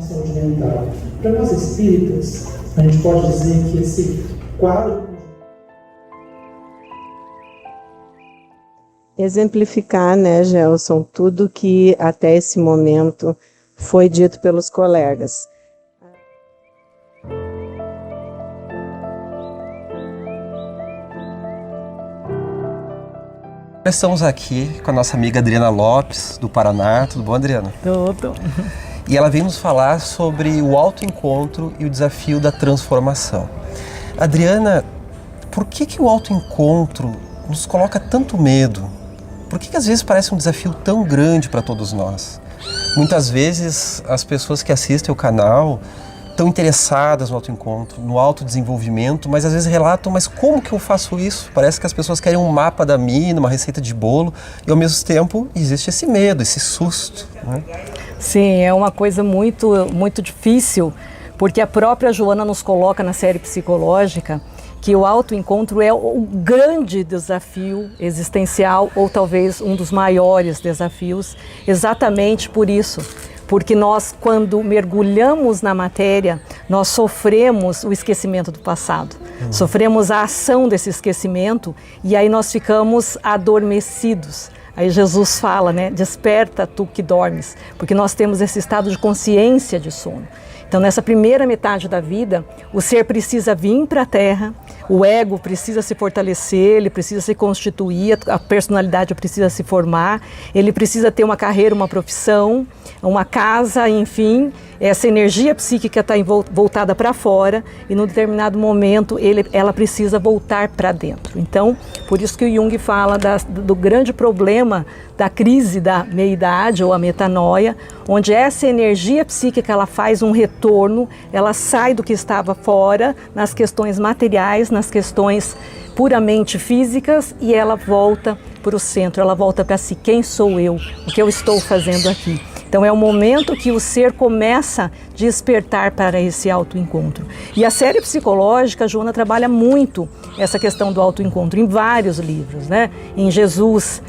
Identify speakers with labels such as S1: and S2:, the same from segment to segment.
S1: saúde mental. Para nós espíritas, a gente pode dizer que esse quadro...
S2: Exemplificar, né, Gelson, tudo que até esse momento foi dito pelos colegas.
S3: Nós estamos aqui com a nossa amiga Adriana Lopes, do Paraná. Tudo bom, Adriana?
S4: Tudo.
S3: E ela vem nos falar sobre o autoencontro e o desafio da transformação. Adriana, por que o autoencontro nos coloca tanto medo? Por que às vezes parece um desafio tão grande para todos nós? Muitas vezes as pessoas que assistem o canal estão interessadas no autoencontro, no autodesenvolvimento, mas às vezes relatam, mas como que eu faço isso? Parece que as pessoas querem um mapa da mina, uma receita de bolo, e ao mesmo tempo existe esse medo, esse susto, né?
S4: Sim, é uma coisa muito difícil, porque a própria Joana nos coloca na série psicológica que o autoencontro é o grande desafio existencial, ou talvez um dos maiores desafios, exatamente por isso. Porque nós, quando mergulhamos na matéria, nós sofremos o esquecimento do passado. Sofremos a ação desse esquecimento e aí nós ficamos adormecidos. Aí Jesus fala, né? Desperta tu que dormes, porque nós temos esse estado de consciência de sono. Então, nessa primeira metade da vida, o ser precisa vir para a Terra, o ego precisa se fortalecer, ele precisa se constituir, a personalidade precisa se formar, ele precisa ter uma carreira, uma profissão, uma casa, enfim. Essa energia psíquica está voltada para fora e, num determinado momento, ela precisa voltar para dentro. Então, por isso que o Jung fala do grande problema da crise da meia-idade ou a metanoia, onde essa energia psíquica ela faz um retorno, ela sai do que estava fora, nas questões materiais, nas questões puramente físicas, e ela volta para o centro, ela volta para si. Quem sou eu? O que eu estou fazendo aqui? Então é o momento que o ser começa a despertar para esse autoencontro. E a série psicológica, a Joana trabalha muito essa questão do autoencontro em vários livros, né? Em Jesus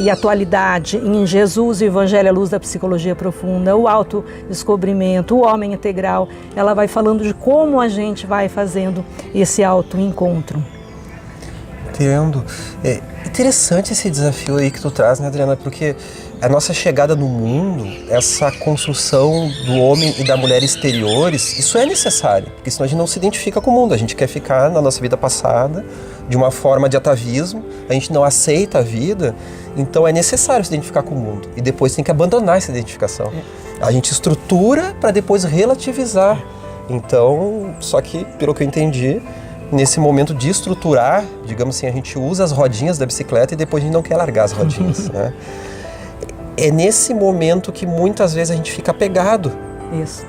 S4: e Atualidade, em Jesus e o Evangelho à Luz da Psicologia Profunda, o autodescobrimento, o homem integral. Ela vai falando de como a gente vai fazendo esse autoencontro.
S3: Entendo. É interessante esse desafio aí que tu traz, né, Adriana? Porque a nossa chegada no mundo, essa construção do homem e da mulher exteriores, isso é necessário, porque senão a gente não se identifica com o mundo, a gente quer ficar na nossa vida passada, de uma forma de atavismo, a gente não aceita a vida, então é necessário se identificar com o mundo, e depois tem que abandonar essa identificação. A gente estrutura para depois relativizar, então, só que, pelo que eu entendi, nesse momento de estruturar, digamos assim, a gente usa as rodinhas da bicicleta e depois a gente não quer largar as rodinhas, né? É nesse momento que muitas vezes a gente fica apegado.
S4: Isso.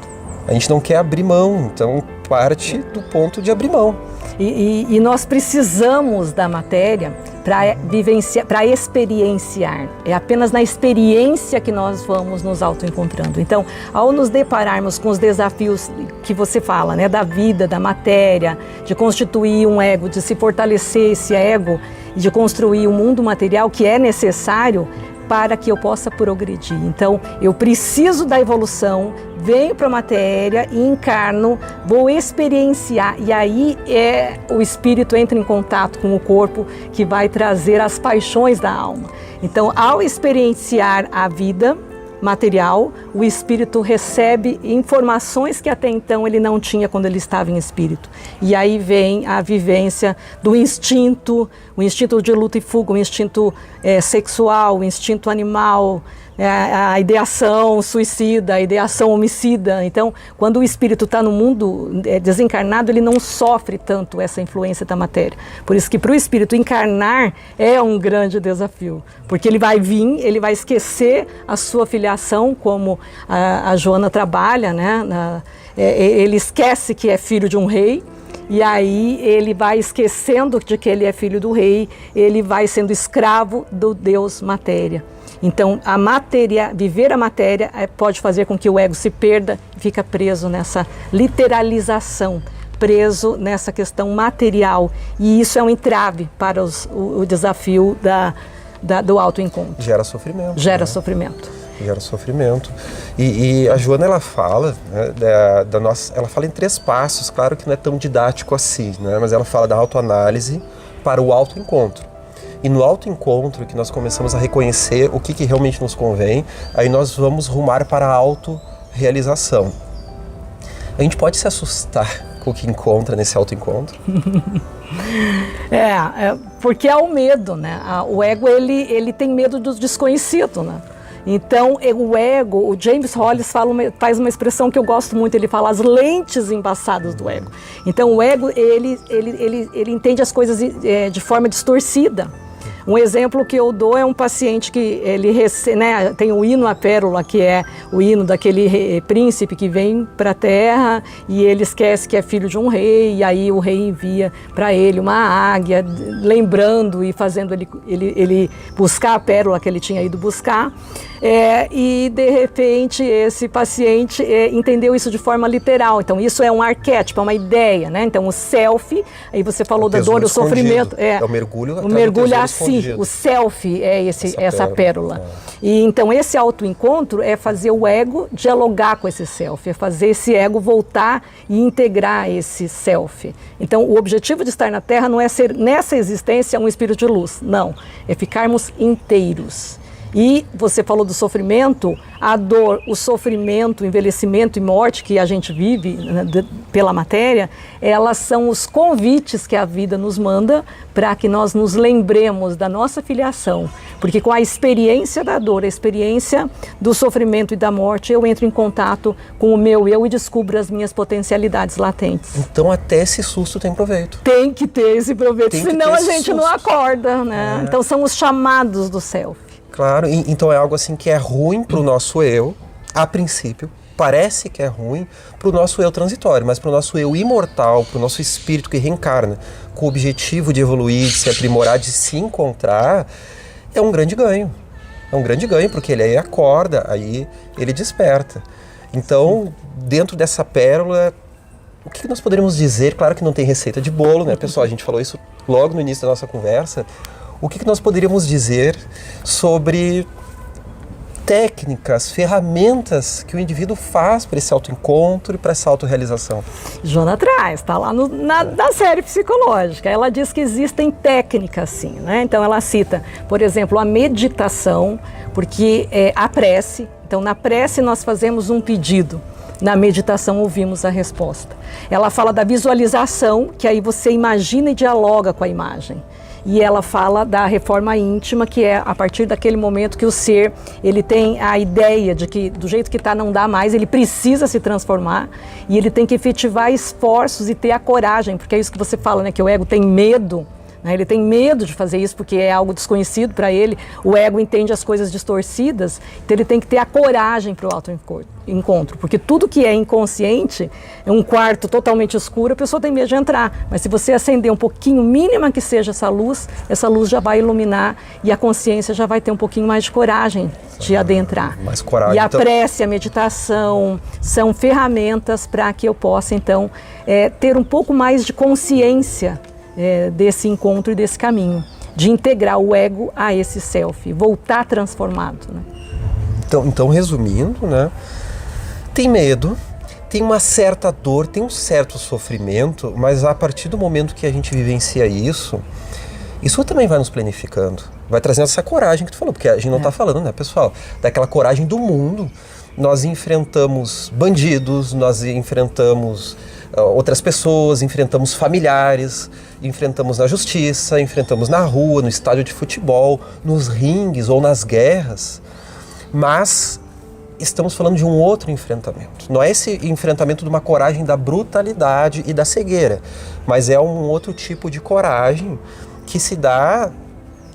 S3: A gente não quer abrir mão, então parte do ponto de abrir mão.
S4: E nós precisamos da matéria para vivenciar, para experienciar. É apenas na experiência que nós vamos nos autoencontrando. Então, ao nos depararmos com os desafios que você fala, né, da vida, da matéria, de constituir um ego, de se fortalecer esse ego e de construir um mundo material que é necessário para que eu possa progredir. Então, eu preciso da evolução, venho para a matéria e encarno, vou experienciar, e aí o espírito entra em contato com o corpo, que vai trazer as paixões da alma. Então, ao experienciar a vida material, o espírito recebe informações que até então ele não tinha quando ele estava em espírito. E aí vem a vivência do instinto, o instinto de luta e fuga, o instinto sexual, o instinto animal, a ideação suicida, a ideação homicida. Então, quando o espírito está no mundo desencarnado, ele não sofre tanto essa influência da matéria. Por isso que para o espírito encarnar é um grande desafio, porque ele vai vir, ele vai esquecer a sua filiação, como a Joana trabalha, né? Ele esquece que é filho de um rei, e aí ele vai esquecendo de que ele é filho do rei, ele vai sendo escravo do Deus matéria. Então, viver a matéria pode fazer com que o ego se perda e fica preso nessa literalização, preso nessa questão material. E isso é um entrave para o desafio do autoencontro.
S3: Gera sofrimento.
S4: Gera sofrimento.
S3: gera sofrimento. E a Joana, ela fala, né, ela fala em 3 passos, claro que não é tão didático assim, né, mas ela fala da autoanálise para o autoencontro. E no autoencontro que nós começamos a reconhecer o que realmente nos convém, aí nós vamos rumar para a autorrealização. A gente pode se assustar com o que encontra nesse autoencontro?
S4: Porque há o medo, né? O ego, ele tem medo do desconhecido, né? Então, o ego, o James Hollis faz uma expressão que eu gosto muito, ele fala as lentes embaçadas do ego. Então, o ego, ele entende as coisas de forma distorcida. Um exemplo que eu dou é um paciente que ele né, tem o hino à pérola, que é o hino daquele príncipe que vem para a terra e ele esquece que é filho de um rei, e aí o rei envia para ele uma águia, lembrando e fazendo ele buscar a pérola que ele tinha ido buscar. E de repente esse paciente entendeu isso de forma literal. Então isso é um arquétipo, é uma ideia, né? Então o self, aí você falou da dor, do sofrimento,
S3: é o mergulho,
S4: o mergulho a si, o self é essa pérola. E então esse autoencontro é fazer o ego dialogar com esse self, é fazer esse ego voltar e integrar esse self. Então o objetivo de estar na Terra não é ser nessa existência um espírito de luz, não, é ficarmos inteiros. E você falou do sofrimento, a dor, o sofrimento, o envelhecimento e morte que a gente vive, né, pela matéria, elas são os convites que a vida nos manda para que nós nos lembremos da nossa filiação. Porque com a experiência da dor, a experiência do sofrimento e da morte, eu entro em contato com o meu eu e descubro as minhas potencialidades latentes.
S3: Então até esse susto tem proveito.
S4: Tem que ter esse proveito, senão a gente não acorda, né? Então são os chamados do self.
S3: Claro, então é algo assim que é ruim para o nosso eu, a princípio, parece que é ruim para o nosso eu transitório, mas para o nosso eu imortal, para o nosso espírito que reencarna, com o objetivo de evoluir, de se aprimorar, de se encontrar, é um grande ganho. É um grande ganho, porque ele aí acorda, aí ele desperta. Então, dentro dessa pérola, o que nós poderíamos dizer? Claro que não tem receita de bolo, né, pessoal? A gente falou isso logo no início da nossa conversa. O que nós poderíamos dizer sobre técnicas, ferramentas que o indivíduo faz para esse autoencontro e para essa autorrealização?
S4: Joana traz, está lá na série psicológica. Ela diz que existem técnicas, sim, né? Então ela cita, por exemplo, a meditação, porque a prece. Então na prece nós fazemos um pedido. Na meditação ouvimos a resposta. Ela fala da visualização, que aí você imagina e dialoga com a imagem. E ela fala da reforma íntima, que é a partir daquele momento que o ser, ele tem a ideia de que do jeito que está não dá mais, ele precisa se transformar e ele tem que efetivar esforços e ter a coragem, porque é isso que você fala, né, que o ego tem medo, né, ele tem medo de fazer isso porque é algo desconhecido para ele, o ego entende as coisas distorcidas, então ele tem que ter a coragem para o autoencontro, porque tudo que é inconsciente, é um quarto totalmente escuro, a pessoa tem medo de entrar, mas se você acender um pouquinho, mínima que seja essa luz já vai iluminar e a consciência já vai ter um pouquinho mais de coragem de adentrar.
S3: Mais coragem.
S4: E a prece, a meditação, são ferramentas para que eu possa então ter um pouco mais de consciência desse encontro e desse caminho, de integrar o ego a esse self, voltar transformado, né?
S3: Então, resumindo, né, tem medo, tem uma certa dor, tem um certo sofrimento, mas a partir do momento que a gente vivencia isso também vai nos planificando, vai trazendo essa coragem que tu falou, porque a gente não está falando, né, pessoal, daquela coragem do mundo. Nós enfrentamos bandidos, nós enfrentamos outras pessoas, enfrentamos familiares, enfrentamos na justiça, enfrentamos na rua, no estádio de futebol, nos ringues ou nas guerras, mas estamos falando de um outro enfrentamento. Não é esse enfrentamento de uma coragem da brutalidade e da cegueira, mas é um outro tipo de coragem que se dá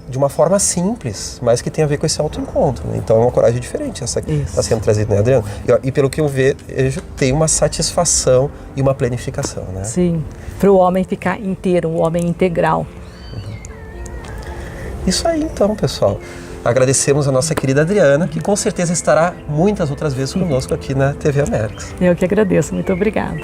S3: de uma forma simples, mas que tem a ver com esse autoencontro, né? Então é uma coragem diferente essa que está sendo trazida, né, Adriana? E pelo que eu vejo, tem uma satisfação e uma planificação, né?
S4: Sim, para o homem ficar inteiro, um homem integral.
S3: Isso aí então, pessoal. Agradecemos a nossa querida Adriana, que com certeza estará muitas outras vezes conosco aqui na TV Américas.
S4: Eu que agradeço, muito obrigada.